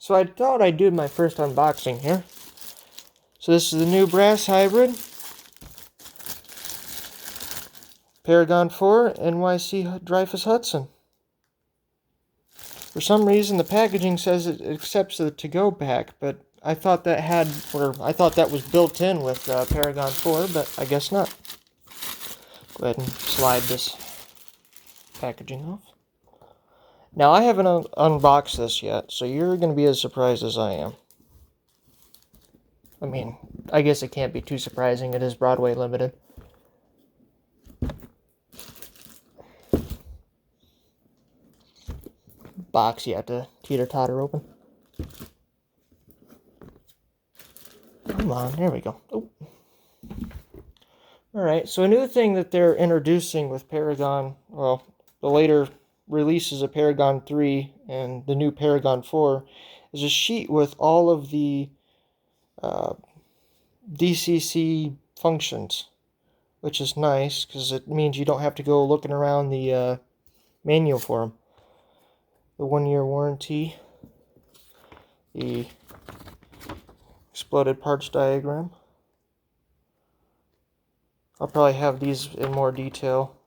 So I thought I'd do my first unboxing here. So this is the new brass hybrid. Paragon 4 NYC Dreyfuss Hudson. For some reason the packaging says it accepts the to-go pack, but I thought that was built in with Paragon 4, but I guess not. Go ahead and slide this packaging off. Now I haven't unboxed this yet, so you're going to be as surprised as I am. I mean, I guess it can't be too surprising. It is Broadway limited. Box you have to teeter-totter open. Come on, there we go. Oh. Alright, so a new thing that they're introducing with Paragon, well, the later releases of Paragon 3 and the new Paragon 4, is a sheet with all of the DCC functions, which is nice because it means you don't have to go looking around the manual for them. The 1-year warranty, the exploded parts diagram. I'll probably have these in more detail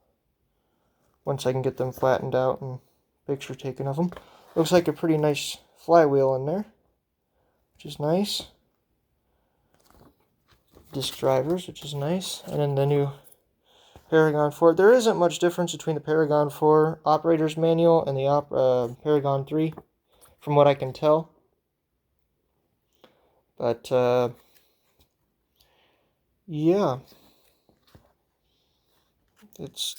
once I can get them flattened out and picture taken of them. Looks like a pretty nice flywheel in there, which is nice. Disc drivers, which is nice. And then the new Paragon 4. There isn't much difference between the Paragon 4 operator's manual and the Paragon 3, from what I can tell. But, yeah. It's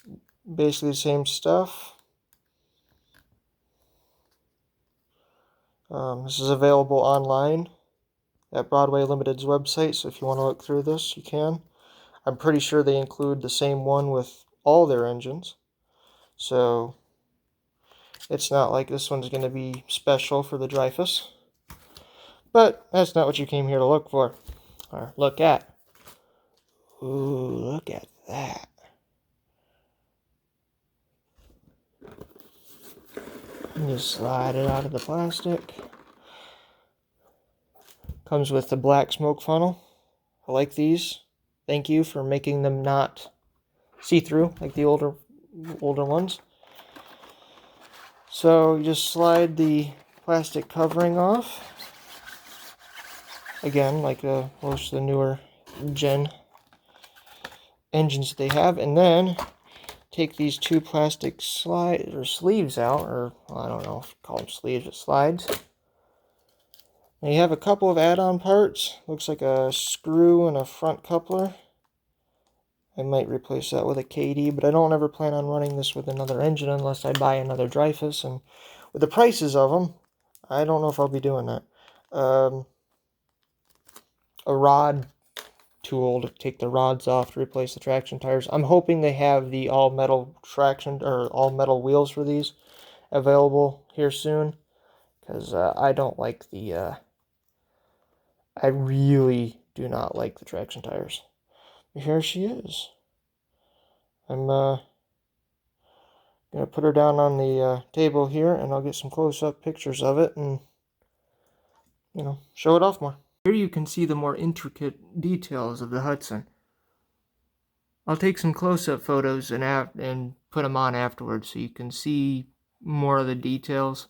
basically the same stuff. This is available online at Broadway Limited's website, so if you want to look through this, you can. I'm pretty sure they include the same one with all their engines. So, it's not like this one's going to be special for the Dreyfuss. But that's not what you came here to look for. Or look at. Ooh, look at that. And just slide it out of the plastic. Comes with the black smoke funnel. I like these. Thank you for making them not see-through like the older ones. So you just slide the plastic covering off. Again, like most of the newer gen engines they have, and then take these two plastic sleeves out, or well, I don't know if you call them sleeves or slides. And you have a couple of add-on parts. Looks like a screw and a front coupler. I might replace that with a KD, but I don't ever plan on running this with another engine unless I buy another Dreyfuss. And with the prices of them, I don't know if I'll be doing that. A rod tool to take the rods off to replace the traction tires. I'm hoping they have the all-metal traction or all-metal wheels for these available here soon, because I don't like the I really do not like the traction tires. But here she is. I'm gonna put her down on the table here, and I'll get some close-up pictures of it and show it off more. Here you can see the more intricate details of the Hudson. I'll take some close-up photos and put them on afterwards so you can see more of the details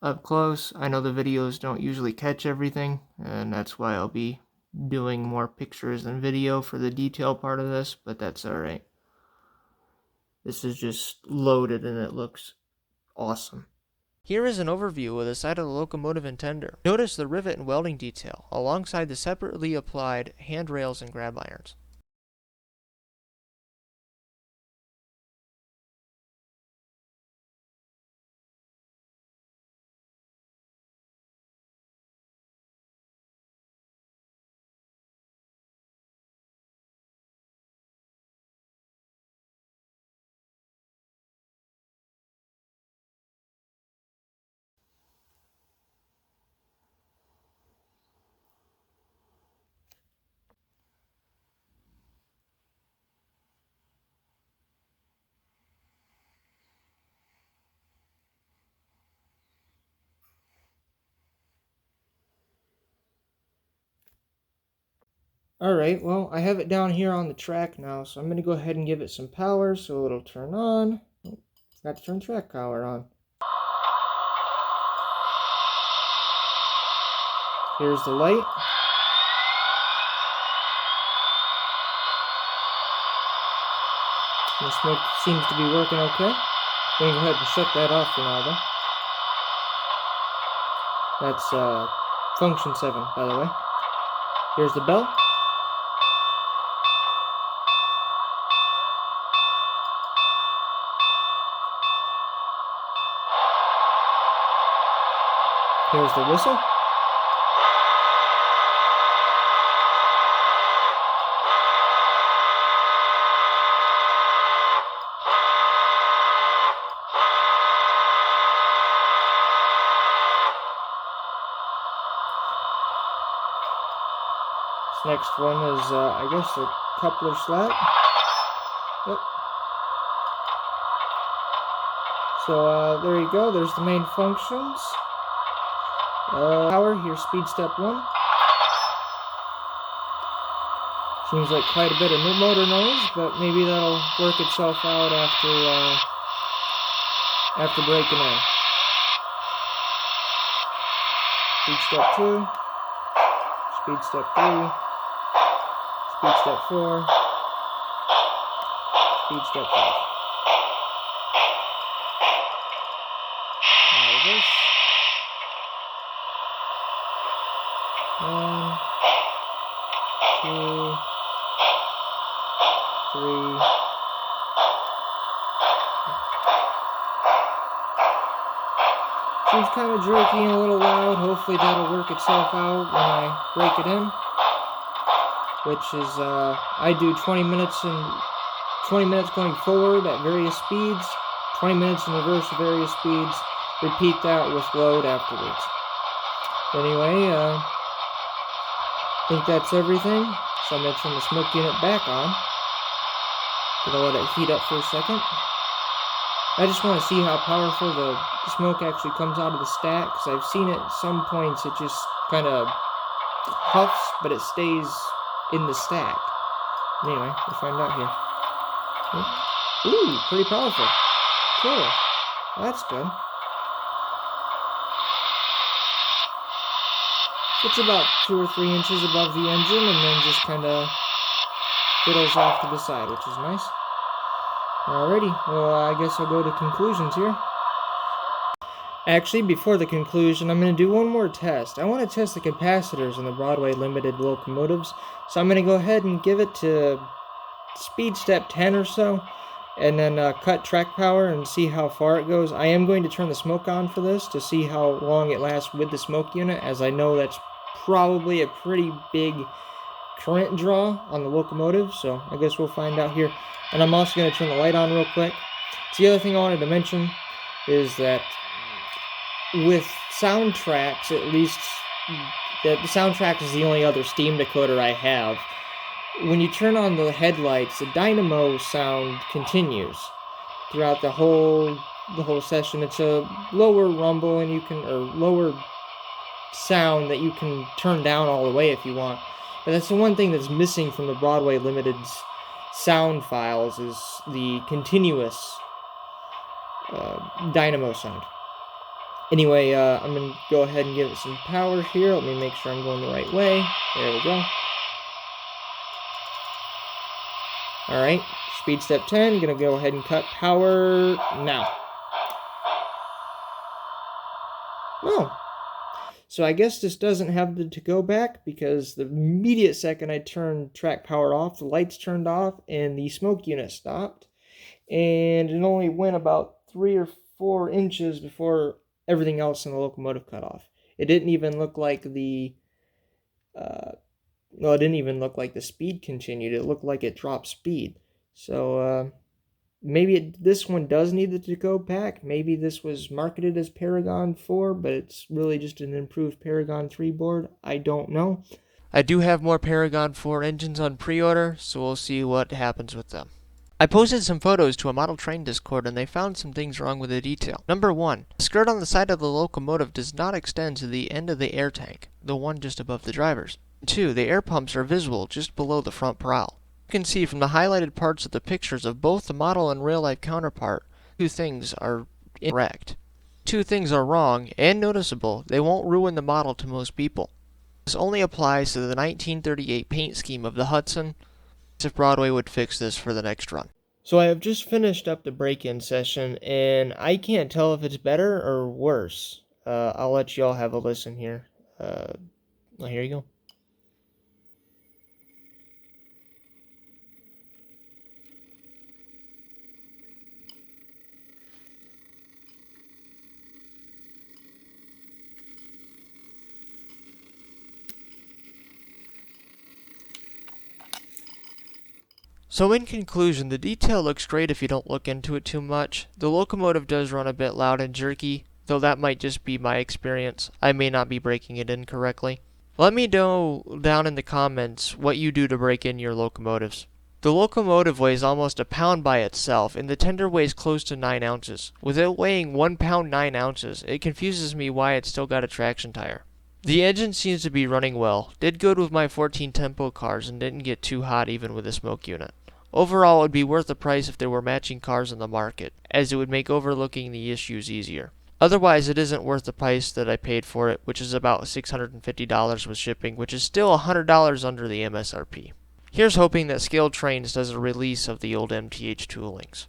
up close. I know the videos don't usually catch everything, and that's why I'll be doing more pictures than video for the detail part of this, but that's alright. This is just loaded and it looks awesome. Here is an overview of the side of the locomotive and tender. Notice the rivet and welding detail, alongside the separately applied handrails and grab irons. Alright, well, I have it down here on the track now, so I'm going to go ahead and give it some power so it'll turn on. Oh, forgot to turn track power on. Here's the light. The smoke seems to be working okay. I'm going to go ahead and shut that off for now, though. That's function 7, by the way. Here's the bell. Here's the whistle. This next one is, I guess, a coupler slat. Yep. So, there you go. There's the main functions. Power, here's speed step 1. Seems like quite a bit of new motor noise, but maybe that'll work itself out after breaking in. Speed step 2. Speed step 3. Speed step 4. Speed step 5. Now this. 1, 2, 3. Seems kind of jerky and a little loud. Hopefully that'll work itself out when I break it in. Which is, I do 20 minutes going forward at various speeds, 20 minutes in reverse at various speeds, repeat that with load afterwards. Anyway, I think that's everything, so I'm going to turn the smoke unit back on. Gonna let it heat up for a second. I just want to see how powerful the smoke actually comes out of the stack, because I've seen it at some points, it just kind of puffs, but it stays in the stack. Anyway, we'll find out here. Ooh, pretty powerful. Cool. That's good. It's about 2 or 3 inches above the engine, and then just kind of fiddles off to the side, which is nice. Alrighty, well, I guess I'll go to conclusions here. Actually, before the conclusion, I'm going to do one more test. I want to test the capacitors in the Broadway limited locomotives, so I'm going to go ahead and give it to speed step 10 or so, and then cut track power and see how far it goes. I am going to turn the smoke on for this to see how long it lasts with the smoke unit, as I know that's probably a pretty big current draw on the locomotive, so I guess we'll find out here. And I'm also going to turn the light on real quick. So the other thing I wanted to mention is that with soundtracks, at least, the soundtrack is the only other steam decoder I have. When you turn on the headlights, the dynamo sound continues throughout the whole session. It's a lower rumble, and lower sound that you can turn down all the way if you want. But that's the one thing that's missing from the Broadway Limited's sound files, is the continuous dynamo sound. Anyway, I'm going to go ahead and give it some power here. Let me make sure I'm going the right way. There we go. Alright, speed step 10. I'm going to go ahead and cut power now. Oh. So I guess this doesn't have to go back, because the immediate second I turned track power off, the lights turned off and the smoke unit stopped. And it only went about 3 or 4 inches before everything else in the locomotive cut off. It didn't even look like the it didn't even look like the speed continued. It looked like it dropped speed. So maybe this one does need it to go back. Maybe this was marketed as Paragon 4, but it's really just an improved Paragon 3 board. I don't know. I do have more Paragon 4 engines on pre-order, so we'll see what happens with them. I posted some photos to a model train Discord, and they found some things wrong with the detail. Number 1. The skirt on the side of the locomotive does not extend to the end of the air tank, the one just above the drivers. 2, the air pumps are visible just below the front prow. You can see from the highlighted parts of the pictures of both the model and real-life counterpart, two things are incorrect. Two things are wrong and noticeable. They won't ruin the model to most people. This only applies to the 1938 paint scheme of the Hudson, if Broadway would fix this for the next run. So I have just finished up the break-in session, and I can't tell if it's better or worse. I'll let y'all have a listen here. Well, here you go. So in conclusion, the detail looks great if you don't look into it too much. The locomotive does run a bit loud and jerky, though that might just be my experience. I may not be breaking it in correctly. Let me know down in the comments what you do to break in your locomotives. The locomotive weighs almost a pound by itself, and the tender weighs close to 9 ounces. With it weighing 1 pound 9 ounces, it confuses me why it's still got a traction tire. The engine seems to be running well. Did good with my 14 tempo cars and didn't get too hot even with a smoke unit. Overall, it would be worth the price if there were matching cars in the market, as it would make overlooking the issues easier. Otherwise, it isn't worth the price that I paid for it, which is about $650 with shipping, which is still $100 under the MSRP. Here's hoping that Scaled Trains does a release of the old MTH toolings.